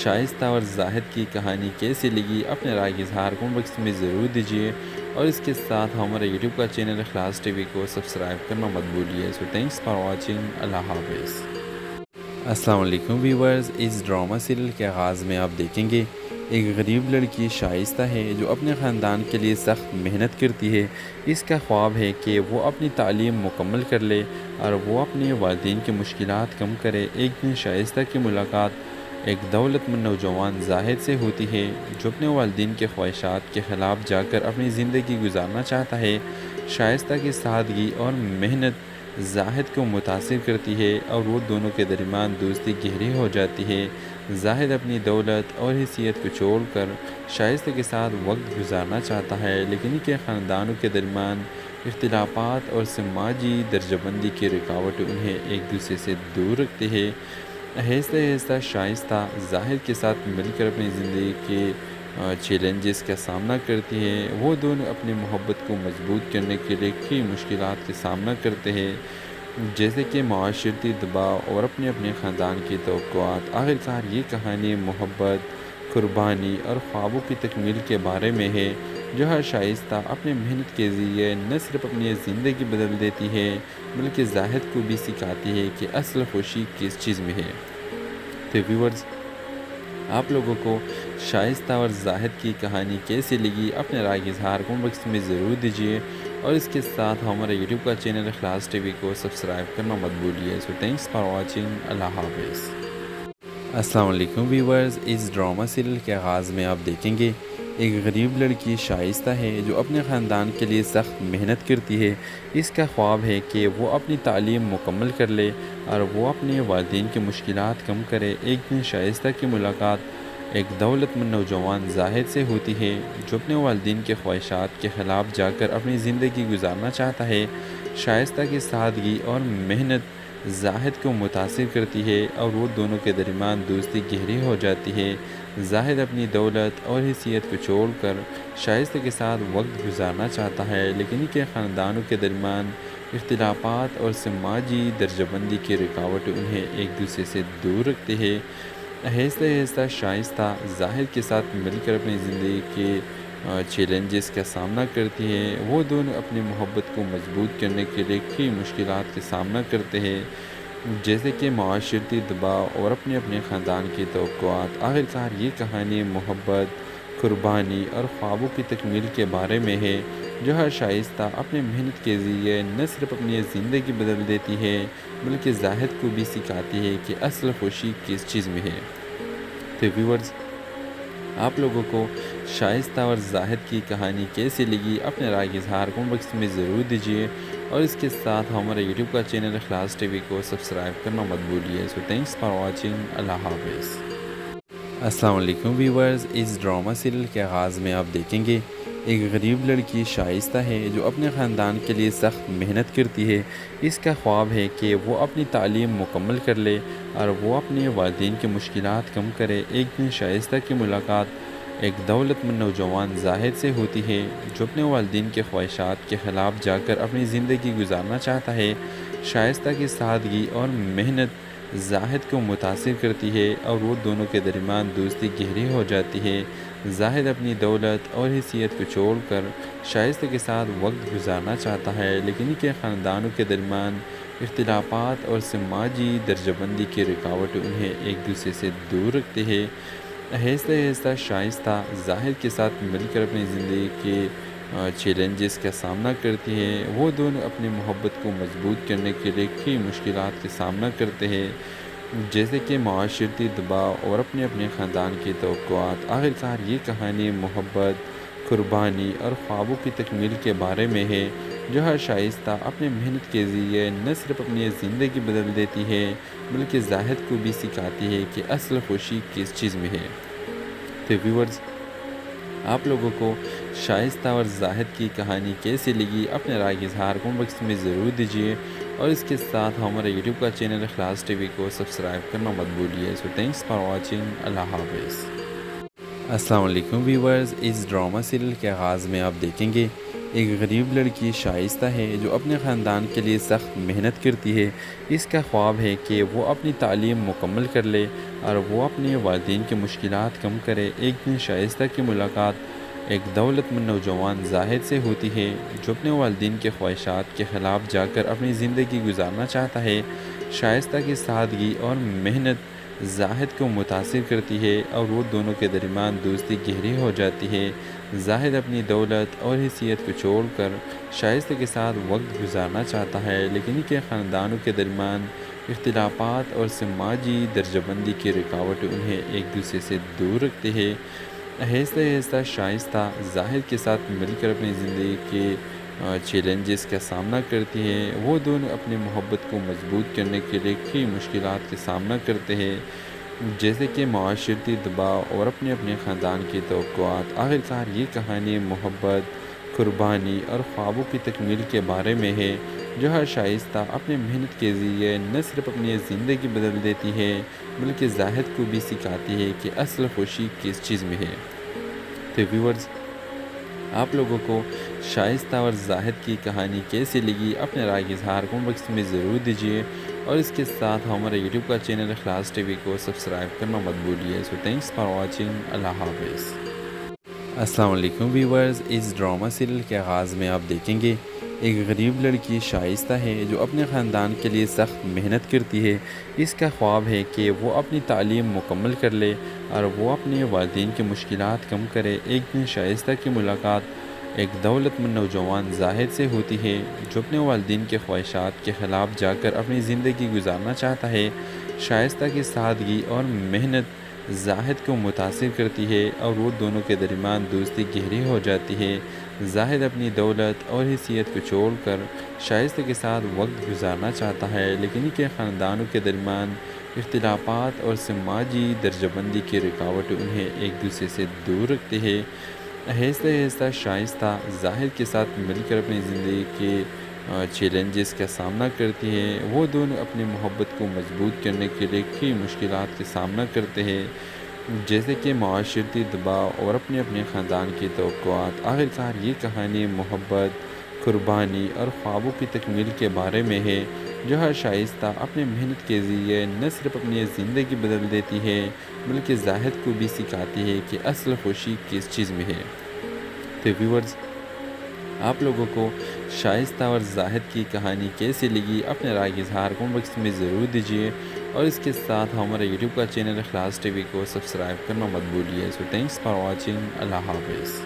شائستہ اور زاہد کی کہانی کیسی لگی اپنے رائے کا اظہار کمنٹ باکس میں ضرور دیجیے، اور اس کے ساتھ ہمارے یوٹیوب کا چینل اخلاص ٹی وی کو سبسکرائب کرنا مت بھولیے۔ سو تھینکس فار واچنگ، اللہ حافظ۔ السلام علیکم ویورز، اس ڈرامہ سیریل کے آغاز میں آپ دیکھیں گے ایک غریب لڑکی شائستہ ہے جو اپنے خاندان کے لیے سخت محنت کرتی ہے۔ اس کا خواب ہے کہ وہ اپنی تعلیم مکمل کر لے اور وہ اپنے والدین کی مشکلات کم کرے۔ ایک دن شائستہ کی ملاقات ایک دولت مند نوجوان زاہد سے ہوتی ہے جو اپنے والدین کے خواہشات کے خلاف جا کر اپنی زندگی گزارنا چاہتا ہے۔ شائستہ کی سادگی اور محنت زاہد کو متاثر کرتی ہے اور وہ دونوں کے درمیان دوستی گہری ہو جاتی ہے۔ زاہد اپنی دولت اور حیثیت کو چھوڑ کر شائستہ کے ساتھ وقت گزارنا چاہتا ہے، لیکن ان کے خاندانوں کے درمیان اختلافات اور سماجی درجہ بندی کی رکاوٹیں انہیں ایک دوسرے سے دور رکھتے ہیں۔ آہستہ آہستہ شائستہ زاہد کے ساتھ مل کر اپنی زندگی کے چیلنجز کا سامنا کرتی ہے۔ وہ دونوں اپنی محبت کو مضبوط کرنے کے لیے کئی مشکلات کا سامنا کرتے ہیں، جیسے کہ معاشرتی دباؤ اور اپنے خاندان کی توقعات۔ آخرکار یہ کہانی محبت، قربانی اور خوابوں کی تکمیل کے بارے میں ہے، جو ہر شائستہ اپنے محنت کے ذریعے نہ صرف اپنی زندگی بدل دیتی ہے بلکہ زاہد کو بھی سکھاتی ہے کہ اصل خوشی کس چیز میں ہے۔ تو ویورز آپ لوگوں کو شائستہ اور زاہد کی کہانی کیسی لگی اپنے رائے کا اظہار کمنٹ باکس میں ضرور دیجیے، اور اس کے ساتھ ہمارے یوٹیوب کا چینل اخلاص ٹی وی کو سبسکرائب کرنا مت بھولیے۔ سو تھینکس فار واچنگ، اللہ حافظ۔ السلام علیکم ویورز، اس ڈرامہ سیریل کے آغاز میں آپ دیکھیں گے ایک غریب لڑکی شائستہ ہے جو اپنے خاندان کے لیے سخت محنت کرتی ہے۔ اس کا خواب ہے کہ وہ اپنی تعلیم مکمل کر لے اور وہ اپنے والدین کی مشکلات کم کرے۔ ایک دن شائستہ کی ملاقات ایک دولت مند نوجوان زاہد سے ہوتی ہے جو اپنے والدین کے خواہشات کے خلاف جا کر اپنی زندگی گزارنا چاہتا ہے۔ شائستہ کی سادگی اور محنت زاہد کو متاثر کرتی ہے اور وہ دونوں کے درمیان دوستی گہری ہو جاتی ہے۔ زاہد اپنی دولت اور حیثیت کو چھوڑ کر شائستہ کے ساتھ وقت گزارنا چاہتا ہے، لیکن ان کے خاندانوں کے درمیان اختلافات اور سماجی درجہ بندی کی رکاوٹیں انہیں ایک دوسرے سے دور رکھتے ہیں۔ آہستہ آہستہ شائستہ زاہد کے ساتھ مل کر اپنی زندگی کے چیلنجز کا سامنا کرتی ہے۔ وہ دونوں اپنی محبت کو مضبوط کرنے کے لیے کئی مشکلات کا سامنا کرتے ہیں، جیسے کہ معاشرتی دباؤ اور اپنے خاندان کی توقعات۔ آخرکار یہ کہانی محبت، قربانی اور خوابوں کی تکمیل کے بارے میں ہے، جو ہر شائستہ اپنے محنت کے ذریعے نہ صرف اپنی زندگی بدل دیتی ہے بلکہ زاہد کو بھی سکھاتی ہے کہ اصل خوشی کس چیز میں ہے۔ تو ویورز آپ لوگوں کو شائستہ اور زاہد کی کہانی کیسی لگی اپنے رائے کا اظہار کمنٹ باکس میں ضرور دیجیے، اور اس کے ساتھ ہمارے یوٹیوب کا چینل اخلاص ٹی وی کو سبسکرائب کرنا مت بھولیے۔ سو تھینکس فار واچنگ، اللہ حافظ۔ السلام علیکم ویورز، اس ڈرامہ سیریل کے آغاز میں آپ دیکھیں گے ایک غریب لڑکی شائستہ ہے جو اپنے خاندان کے لیے سخت محنت کرتی ہے۔ اس کا خواب ہے کہ وہ اپنی تعلیم مکمل کر لے اور وہ اپنے والدین کی مشکلات کم کرے۔ ایک دن شائستہ کی ملاقات ایک دولت مند نوجوان زاہد سے ہوتی ہے جو اپنے والدین کے خواہشات کے خلاف جا کر اپنی زندگی گزارنا چاہتا ہے۔ شائستہ کی سادگی اور محنت زاہد کو متاثر کرتی ہے اور وہ دونوں کے درمیان دوستی گہری ہو جاتی ہے۔ زاہد اپنی دولت اور حیثیت کو چھوڑ کر شائستہ کے ساتھ وقت گزارنا چاہتا ہے، لیکن ان کے خاندانوں کے درمیان اختلافات اور سماجی درجہ بندی کی رکاوٹیں انہیں ایک دوسرے سے دور رکھتے ہیں۔ آہستہ آہستہ شائستہ زاہد کے ساتھ مل کر اپنی زندگی کے چیلنجز کا سامنا کرتی ہے۔ وہ دونوں اپنی محبت کو مضبوط کرنے کے لیے کئی مشکلات کا سامنا کرتے ہیں، جیسے کہ معاشرتی دباؤ اور اپنے خاندان کی توقعات۔ آخرکار یہ کہانی محبت، قربانی اور خوابوں کی تکمیل کے بارے میں ہے، جو ہر شائستہ اپنے محنت کے ذریعے نہ صرف اپنی زندگی بدل دیتی ہے بلکہ زاہد کو بھی سکھاتی ہے کہ اصل خوشی کس چیز میں ہے۔ تو ویورز آپ لوگوں کو شائستہ اور زاہد کی کہانی کیسی لگی اپنے رائے کا اظہار کمنٹ باکس میں ضرور دیجیے، اور اس کے ساتھ ہمارے یوٹیوب کا چینل اخلاص ٹی وی کو سبسکرائب کرنا مت بھولیے۔ سو تھینکس فار واچنگ، اللہ حافظ۔ السلام علیکم ویورز، اس ڈرامہ سیریل کے آغاز میں آپ دیکھیں گے ایک غریب لڑکی شائستہ ہے جو اپنے خاندان کے لیے سخت محنت کرتی ہے۔ اس کا خواب ہے کہ وہ اپنی تعلیم مکمل کر لے اور وہ اپنے والدین کی مشکلات کم کرے۔ ایک دن شائستہ کی ملاقات ایک دولت مند نوجوان زاہد سے ہوتی ہے جو اپنے والدین کے خواہشات کے خلاف جا کر اپنی زندگی گزارنا چاہتا ہے۔ شائستہ کی سادگی اور محنت زاہد کو متاثر کرتی ہے اور وہ دونوں کے درمیان دوستی گہری ہو جاتی ہے۔ زاہد اپنی دولت اور حیثیت کو چھوڑ کر شائستہ کے ساتھ وقت گزارنا چاہتا ہے، لیکن ان کے خاندانوں کے درمیان اختلافات اور سماجی درجہ بندی کی رکاوٹیں انہیں ایک دوسرے سے دور رکھتے ہیں۔ آہستہ آہستہ شائستہ زاہد کے ساتھ مل کر اپنی زندگی کے چیلنجز کا سامنا کرتی ہے۔ وہ دونوں اپنی محبت کو مضبوط کرنے کے لیے کئی مشکلات کا سامنا کرتے ہیں، جیسے کہ معاشرتی دباؤ اور اپنے خاندان کی توقعات۔ آخرکار یہ کہانی محبت، قربانی اور خوابوں کی تکمیل کے بارے میں ہے، جو ہر شائستہ اپنے محنت کے ذریعے نہ صرف اپنی زندگی بدل دیتی ہے بلکہ زاہد کو بھی سکھاتی ہے کہ اصل خوشی کس چیز میں ہے۔ تو ویورز، آپ لوگوں کو شائستہ اور زاہد کی کہانی کیسی لگی؟ اپنے رائے کا اظہار کمنٹ باکس میں ضرور دیجیے، اور اس کے ساتھ ہمارے یوٹیوب کا چینل اخلاص ٹی وی کو سبسکرائب کرنا مت بھولیے۔ سو تھینکس فار واچنگ۔ اللہ حافظ۔ السلام علیکم ویورز، اس ڈرامہ سیریل کے آغاز میں آپ دیکھیں گے ایک غریب لڑکی شائستہ ہے جو اپنے خاندان کے لیے سخت محنت کرتی ہے۔ اس کا خواب ہے کہ وہ اپنی تعلیم مکمل کر لے اور وہ اپنے والدین کی مشکلات کم کرے۔ ایک دن شائستہ کی ملاقات ایک دولت مند نوجوان زاہد سے ہوتی ہے جو اپنے والدین کے خواہشات کے خلاف جا کر اپنی زندگی گزارنا چاہتا ہے۔ شائستہ کی سادگی اور محنت زاہد کو متاثر کرتی ہے اور وہ دونوں کے درمیان دوستی گہری ہو جاتی ہے۔ زاہد اپنی دولت اور حیثیت کو چھوڑ کر شائستہ کے ساتھ وقت گزارنا چاہتا ہے، لیکن ان کے خاندانوں کے درمیان اختلافات اور سماجی درجہ بندی کی رکاوٹیں انہیں ایک دوسرے سے دور رکھتے ہیں۔ آہستہ آہستہ شائستہ زاہد کے ساتھ مل کر اپنی زندگی کے چیلنجز کا سامنا کرتی ہے۔ وہ دونوں اپنی محبت کو مضبوط کرنے کے لیے کئی مشکلات کا سامنا کرتے ہیں، جیسے کہ معاشرتی دباؤ اور اپنے خاندان کی توقعات۔ آخرکار یہ کہانی محبت، قربانی اور خوابوں کی تکمیل کے بارے میں ہے، جو ہر شائستہ اپنے محنت کے ذریعے نہ صرف اپنی زندگی بدل دیتی ہے بلکہ زاہد کو بھی سکھاتی ہے کہ اصل خوشی کس چیز میں ہے۔ تو ویورز، آپ لوگوں کو شائستہ اور زاہد کی کہانی کیسی لگی؟ اپنے رائے کا اظہار کمنٹ باکس میں ضرور دیجیے، اور اس کے ساتھ ہمارے یوٹیوب کا چینل اخلاص ٹی وی کو سبسکرائب کرنا مت بھولیے۔ سو تھینکس فار واچنگ۔ اللہ حافظ۔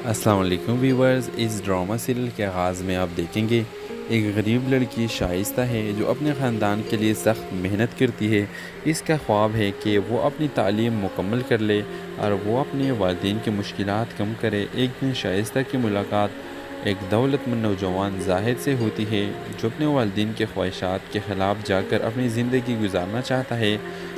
السلام علیکم ویورز، اس ڈرامہ سیریل کے آغاز میں آپ دیکھیں گے ایک غریب لڑکی شائستہ ہے جو اپنے خاندان کے لیے سخت محنت کرتی ہے۔ اس کا خواب ہے کہ وہ اپنی تعلیم مکمل کر لے اور وہ اپنے والدین کی مشکلات کم کرے۔ ایک دن شائستہ کی ملاقات ایک دولت مند نوجوان زاہد سے ہوتی ہے جو اپنے والدین کے خواہشات کے خلاف جا کر اپنی زندگی گزارنا چاہتا ہے۔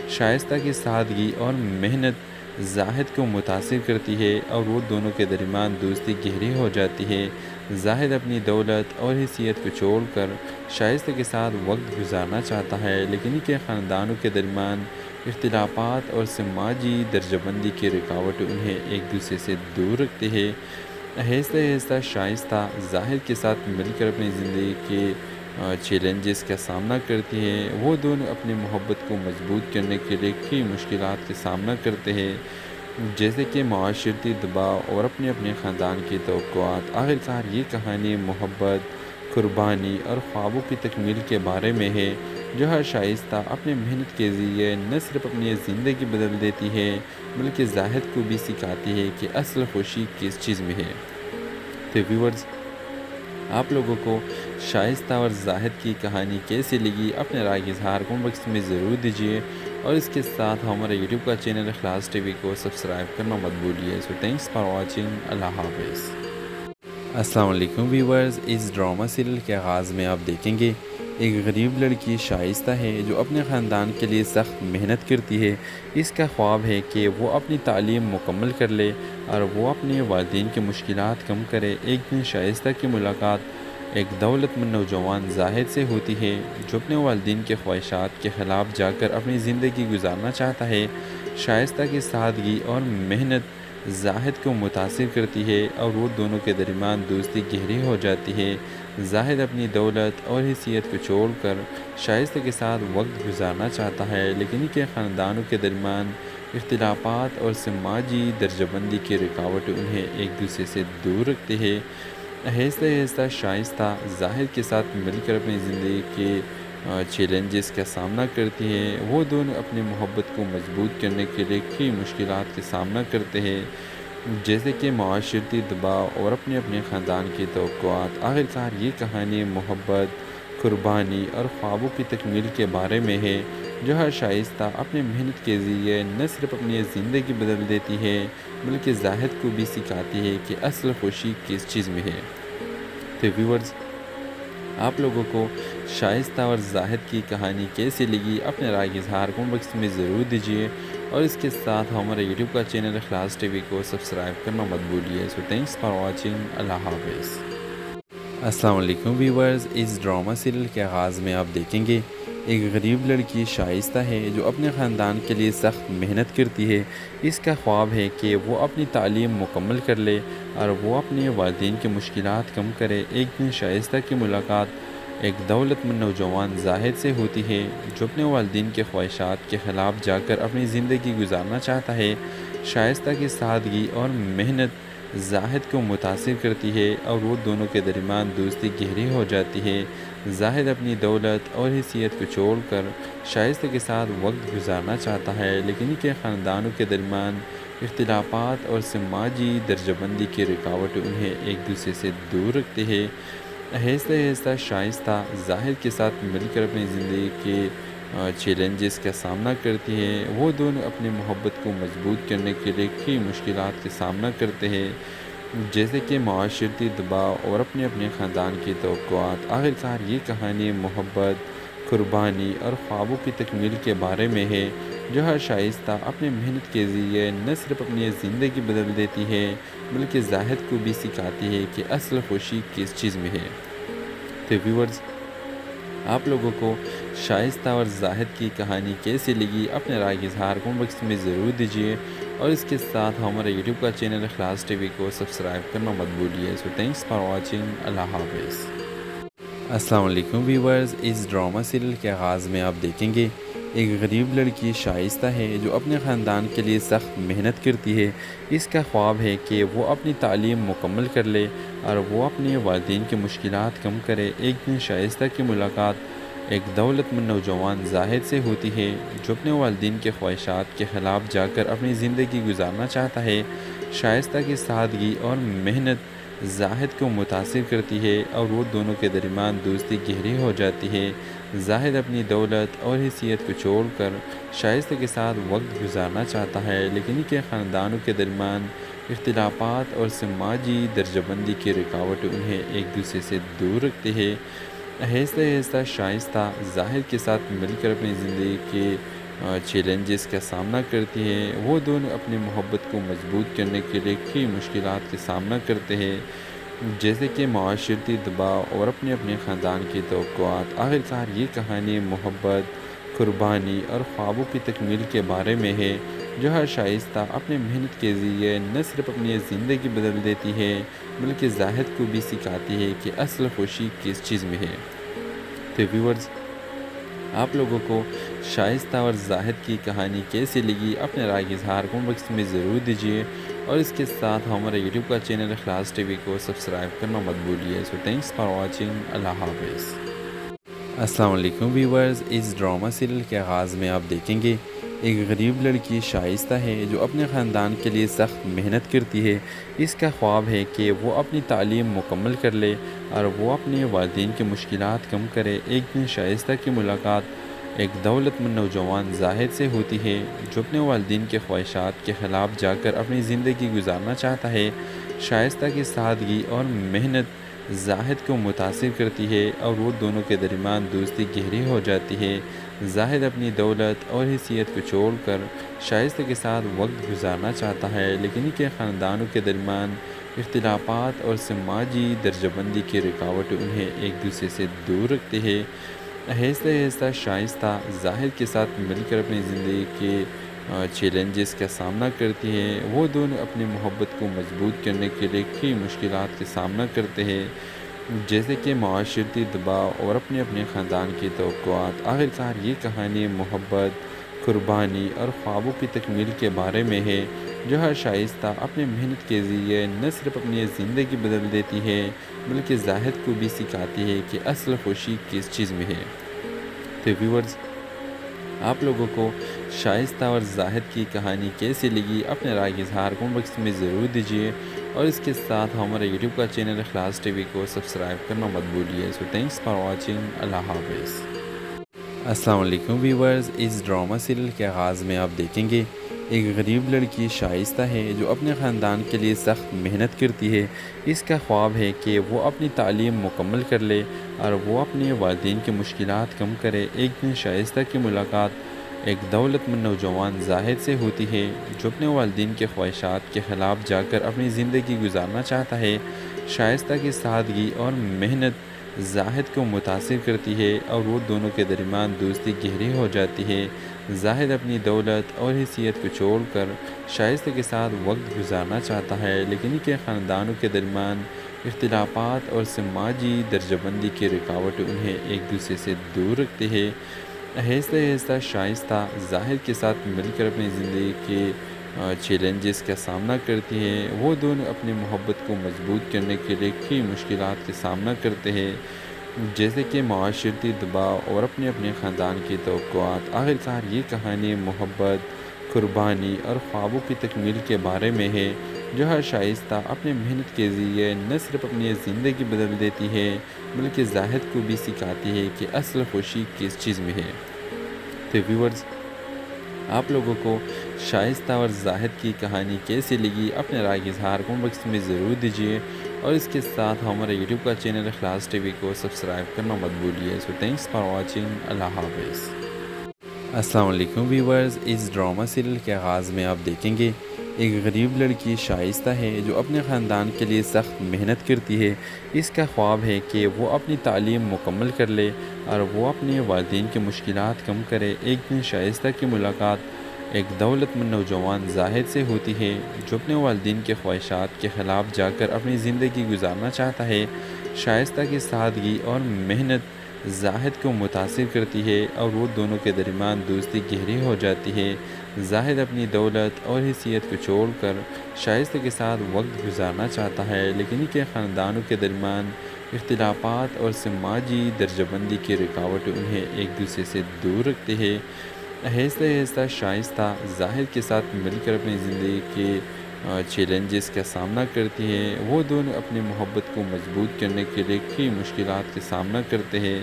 شائستہ کی سادگی اور محنت زاہد کو متاثر کرتی ہے اور وہ دونوں کے درمیان دوستی گہری ہو جاتی ہے۔ زاہد اپنی دولت اور حیثیت کو چھوڑ کر شائستہ کے ساتھ وقت گزارنا چاہتا ہے، لیکن ان کے خاندانوں کے درمیان اختلافات اور سماجی درجہ بندی کی رکاوٹیں انہیں ایک دوسرے سے دور رکھتے ہیں۔ آہستہ آہستہ شائستہ زاہد کے ساتھ مل کر اپنی زندگی کے چیلنجز کا سامنا کرتی ہے۔ وہ دونوں اپنی محبت کو مضبوط کرنے کے لیے کئی مشکلات کا سامنا کرتے ہیں، جیسے کہ معاشرتی دباؤ اور اپنے خاندان کی توقعات۔ آخرکار یہ کہانی محبت، قربانی اور خوابوں کی تکمیل کے بارے میں ہے، جو ہر شائستہ اپنے محنت کے ذریعے نہ صرف اپنی زندگی بدل دیتی ہے بلکہ زاہد کو بھی سکھاتی ہے کہ اصل خوشی کس چیز میں ہے۔ تو ویورز، آپ لوگوں کو شائستہ اور زاہد کی کہانی کیسی لگی؟ اپنے رائے کا اظہار کمنٹ باکس میں ضرور دیجیے، اور اس کے ساتھ ہمارے یوٹیوب کا چینل اخلاص ٹی وی کو سبسکرائب کرنا مت بھولیے۔ سو تھینکس فار واچنگ۔ اللہ حافظ۔ السلام علیکم ویورز، اس ڈرامہ سیریل کے آغاز میں آپ دیکھیں گے ایک غریب لڑکی شائستہ ہے جو اپنے خاندان کے لیے سخت محنت کرتی ہے۔ اس کا خواب ہے کہ وہ اپنی تعلیم مکمل کر لے اور وہ اپنے والدین کی مشکلات کم کرے۔ ایک دن شائستہ کی ملاقات ایک دولت مند نوجوان زاہد سے ہوتی ہے جو اپنے والدین کے خواہشات کے خلاف جا کر اپنی زندگی گزارنا چاہتا ہے۔ شائستہ کی سادگی اور محنت زاہد کو متاثر کرتی ہے اور وہ دونوں کے درمیان دوستی گہری ہو جاتی ہے۔ زاہد اپنی دولت اور حیثیت کو چھوڑ کر شائستہ کے ساتھ وقت گزارنا چاہتا ہے، لیکن ان کے خاندانوں کے درمیان اختلافات اور سماجی درجہ بندی کی رکاوٹیں انہیں ایک دوسرے سے دور رکھتے ہیں۔ آہستہ آہستہ شائستہ زاہد کے ساتھ مل کر اپنی زندگی کے چیلنجز کا سامنا کرتی ہیں۔ وہ دونوں اپنی محبت کو مضبوط کرنے کے لیے کئی مشکلات کا سامنا کرتے ہیں، جیسے کہ معاشرتی دباؤ اور اپنے خاندان کی توقعات۔ آخرکار یہ کہانی محبت، قربانی اور خوابوں کی تکمیل کے بارے میں ہے، جو ہر شائستہ اپنے محنت کے ذریعے نہ صرف اپنی زندگی بدل دیتی ہے بلکہ زاہد کو بھی سکھاتی ہے کہ اصل خوشی کس چیز میں ہے۔ تو ویورز، آپ لوگوں کو شائستہ اور زاہد کی کہانی کیسی لگی؟ اپنے رائے کا اظہار کمنٹ باکس میں ضرور دیجیے، اور اس کے ساتھ ہمارے یوٹیوب کا چینل اخلاص ٹی وی کو سبسکرائب کرنا مت بھولیے۔ سو تھینکس فار واچنگ، اللہ حافظ۔ السلام علیکم ویورز، اس ڈرامہ سیریل کے آغاز میں آپ دیکھیں گے ایک غریب لڑکی شائستہ ہے جو اپنے خاندان کے لیے سخت محنت کرتی ہے۔ اس کا خواب ہے کہ وہ اپنی تعلیم مکمل کر لے اور وہ اپنے والدین کی مشکلات کم کرے۔ ایک دن شائستہ کی ملاقات ایک دولت مند نوجوان زاہد سے ہوتی ہے، جو اپنے والدین کے خواہشات کے خلاف جا کر اپنی زندگی گزارنا چاہتا ہے۔ شائستہ کی سادگی اور محنت زاہد کو متاثر کرتی ہے اور وہ دونوں کے درمیان دوستی گہری ہو جاتی ہے۔ زاہد اپنی دولت اور حیثیت کو چھوڑ کر شائستہ کے ساتھ وقت گزارنا چاہتا ہے، لیکن ان کے خاندانوں کے درمیان اختلافات اور سماجی درجہ بندی کی رکاوٹیں انہیں ایک دوسرے سے دور رکھتے ہیں۔ آہستہ آہستہ شائستہ زاہد کے ساتھ مل کر اپنی زندگی کے چیلنجز کا سامنا کرتی ہے۔ وہ دونوں اپنی محبت کو مضبوط کرنے کے لیے کئی مشکلات کا سامنا کرتے ہیں، جیسے کہ معاشرتی دباؤ اور اپنے خاندان کی توقعات۔ آخرکار یہ کہانی محبت، قربانی اور خوابوں کی تکمیل کے بارے میں ہے، جو ہر شائستہ اپنے محنت کے ذریعے نہ صرف اپنی زندگی بدل دیتی ہے بلکہ زاہد کو بھی سکھاتی ہے کہ اصل خوشی کس چیز میں ہے۔ تو ویورز، آپ لوگوں کو شائستہ اور زاہد کی کہانی کیسی لگی؟ اپنے رائے کا اظہار کمنٹ باکس میں ضرور دیجیے، اور اس کے ساتھ ہمارے یوٹیوب کا چینل اخلاص ٹی وی کو سبسکرائب کرنا مت بھولیے۔ سو تھینکس فار واچنگ، اللہ حافظ۔ السلام علیکم ویورز، اس ڈرامہ سیریل کے آغاز میں آپ دیکھیں گے ایک غریب لڑکی شائستہ ہے جو اپنے خاندان کے لیے سخت محنت کرتی ہے۔ اس کا خواب ہے کہ وہ اپنی تعلیم مکمل کر لے اور وہ اپنے والدین کی مشکلات کم کرے۔ ایک دن شائستہ کی ملاقات ایک دولت مند نوجوان زاہد سے ہوتی ہے، جو اپنے والدین کے خواہشات کے خلاف جا کر اپنی زندگی گزارنا چاہتا ہے۔ شائستہ کی سادگی اور محنت زاہد کو متاثر کرتی ہے اور وہ دونوں کے درمیان دوستی گہری ہو جاتی ہے۔ زاہد اپنی دولت اور حیثیت کو چھوڑ کر شائستہ کے ساتھ وقت گزارنا چاہتا ہے، لیکن ان کے خاندانوں کے درمیان اختلافات اور سماجی درجہ بندی کی رکاوٹیں انہیں ایک دوسرے سے دور رکھتے ہیں۔ آہستہ آہستہ شائستہ زاہد کے ساتھ مل کر اپنی زندگی کے چیلنجز کا سامنا کرتی ہے۔ وہ دونوں اپنی محبت کو مضبوط کرنے کے لیے کئی مشکلات کا سامنا کرتے ہیں، جیسے کہ معاشرتی دباؤ اور اپنے خاندان کی توقعات۔ آخرکار یہ کہانی محبت، قربانی اور خوابوں کی تکمیل کے بارے میں ہے، جو ہر شائستہ اپنے محنت کے ذریعے نہ صرف اپنی زندگی بدل دیتی ہے بلکہ زاہد کو بھی سکھاتی ہے کہ اصل خوشی کس چیز میں ہے۔ تو ویورز، آپ لوگوں کو شائستہ اور زاہد کی کہانی کیسی لگی؟ اپنے رائے کا اظہار کمنٹ باکس میں ضرور دیجیے، اور اس کے ساتھ ہمارے یوٹیوب کا چینل اخلاص ٹی وی کو سبسکرائب کرنا مت بھولیے۔ سو تھینکس فار واچنگ، اللہ حافظ۔ السلام علیکم ویورز، اس ڈرامہ سیریل کے آغاز میں آپ دیکھیں گے ایک غریب لڑکی شائستہ ہے جو اپنے خاندان کے لیے سخت محنت کرتی ہے۔ اس کا خواب ہے کہ وہ اپنی تعلیم مکمل کر لے اور وہ اپنے والدین کی مشکلات کم کرے۔ ایک دن شائستہ کی ملاقات ایک دولت مند نوجوان زاہد سے ہوتی ہے، جو اپنے والدین کے خواہشات کے خلاف جا کر اپنی زندگی گزارنا چاہتا ہے۔ شائستہ کی سادگی اور محنت زاہد کو متاثر کرتی ہے اور وہ دونوں کے درمیان دوستی گہری ہو جاتی ہے۔ زاہد اپنی دولت اور حیثیت کو چھوڑ کر شائستہ کے ساتھ وقت گزارنا چاہتا ہے، لیکن ان کے خاندانوں کے درمیان اختلافات اور سماجی درجہ بندی کی رکاوٹیں انہیں ایک دوسرے سے دور رکھتے ہیں۔ آہستہ آہستہ شائستہ زاہد کے ساتھ مل کر اپنی زندگی کے چیلنجز کا سامنا کرتی ہے، وہ دونوں اپنی محبت کو مضبوط کرنے کے لیے کئی مشکلات کا سامنا کرتے ہیں، جیسے کہ معاشرتی دباؤ اور اپنے اپنے خاندان کی توقعات۔ آخرکار یہ کہانی محبت، قربانی اور خوابوں کی تکمیل کے بارے میں ہے، جو ہر شائستہ اپنے محنت کے ذریعے نہ صرف اپنی زندگی بدل دیتی ہے بلکہ زاہد کو بھی سکھاتی ہے کہ اصل خوشی کس چیز میں ہے۔ تو ویورز، آپ لوگوں کو شائستہ اور زاہد کی کہانی کیسی لگی؟ اپنے رائے کا اظہار کمنٹ باکس میں ضرور دیجیے، اور اس کے ساتھ ہمارے یوٹیوب کا چینل اخلاص ٹی وی کو سبسکرائب کرنا مت بھولیے۔ سو تھینکس فار واچنگ، اللہ حافظ۔ السلام علیکم ویورز، اس ڈرامہ سیریل کے آغاز میں آپ دیکھیں گے ایک غریب لڑکی شائستہ ہے جو اپنے خاندان کے لیے سخت محنت کرتی ہے۔ اس کا خواب ہے کہ وہ اپنی تعلیم مکمل کر لے اور وہ اپنے والدین کی مشکلات کم کرے۔ ایک دن شائستہ کی ملاقات ایک دولت مند نوجوان زاہد سے ہوتی ہے، جو اپنے والدین کے خواہشات کے خلاف جا کر اپنی زندگی گزارنا چاہتا ہے۔ شائستہ کی سادگی اور محنت زاہد کو متاثر کرتی ہے اور وہ دونوں کے درمیان دوستی گہری ہو جاتی ہے۔ زاہد اپنی دولت اور حیثیت کو چھوڑ کر شائستہ کے ساتھ وقت گزارنا چاہتا ہے، لیکن ان کے خاندانوں کے درمیان اختلافات اور سماجی درجہ بندی کی رکاوٹیں انہیں ایک دوسرے سے دور رکھتے ہیں۔ آہستہ آہستہ شائستہ زاہد کے ساتھ مل کر اپنی زندگی کے چیلنجز کا سامنا کرتی ہے۔ وہ دونوں اپنی محبت کو مضبوط کرنے کے لیے کئی مشکلات کا سامنا کرتے ہیں، جیسے کہ معاشرتی دباؤ اور اپنے اپنے خاندان کی توقعات۔ آخرکار یہ کہانی محبت، قربانی اور خوابوں کی تکمیل کے بارے میں ہے، جو ہر شائستہ اپنے محنت کے ذریعے نہ صرف اپنی زندگی بدل دیتی ہے بلکہ زاہد کو بھی سکھاتی ہے کہ اصل خوشی کس چیز میں ہے۔ تو ویورز، آپ لوگوں کو شائستہ اور زاہد کی کہانی کیسی لگی؟ اپنے رائے کا اظہار کمنٹ باکس میں ضرور دیجیے، اور اس کے ساتھ ہمارے یوٹیوب کا چینل اخلاص ٹی وی کو سبسکرائب کرنا مت بھولیے۔ سو تھینکس فار واچنگ، اللہ حافظ۔ السلام علیکم ویورز، اس ڈرامہ سیریل کے آغاز میں آپ دیکھیں گے ایک غریب لڑکی شائستہ ہے جو اپنے خاندان کے لیے سخت محنت کرتی ہے۔ اس کا خواب ہے کہ وہ اپنی تعلیم مکمل کر لے اور وہ اپنے والدین کی مشکلات کم کرے۔ ایک دن شائستہ کی ملاقات ایک دولت مند نوجوان زاہد سے ہوتی ہے، جو اپنے والدین کے خواہشات کے خلاف جا کر اپنی زندگی گزارنا چاہتا ہے۔ شائستہ کی سادگی اور محنت زاہد کو متاثر کرتی ہے اور وہ دونوں کے درمیان دوستی گہری ہو جاتی ہے۔ زاہد اپنی دولت اور حیثیت کو چھوڑ کر شائستہ کے ساتھ وقت گزارنا چاہتا ہے، لیکن ان کے خاندانوں کے درمیان اختلافات اور سماجی درجہ بندی کی رکاوٹیں انہیں ایک دوسرے سے دور رکھتے ہیں۔ آہستہ آہستہ شائستہ زاہد کے ساتھ مل کر اپنی زندگی کے چیلنجز کا سامنا کرتی ہے۔ وہ دونوں اپنی محبت کو مضبوط کرنے کے لیے کئی مشکلات کا سامنا کرتے ہیں،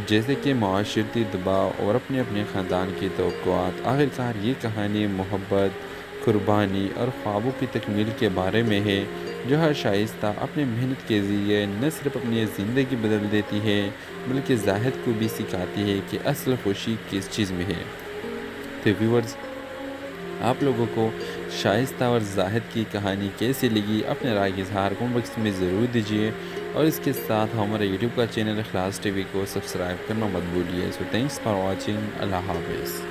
جیسے کہ معاشرتی دباؤ اور اپنے اپنے خاندان کی توقعات۔ آخرکار یہ کہانی محبت، قربانی اور خوابوں کی تکمیل کے بارے میں ہے، جو ہر شائستہ اپنے محنت کے ذریعے نہ صرف اپنی زندگی بدل دیتی ہے بلکہ زاہد کو بھی سکھاتی ہے کہ اصل خوشی کس چیز میں ہے۔ تو ویورز، آپ لوگوں کو شائستہ اور زاہد کی کہانی کیسی لگی؟ اپنے رائے کا اظہار کمنٹ باکس میں ضرور دیجیے، اور اس کے ساتھ ہمارے یوٹیوب کا چینل اخلاص ٹی وی کو سبسکرائب کرنا مت بھولیے۔ سو تھینکس فار واچنگ، اللہ حافظ۔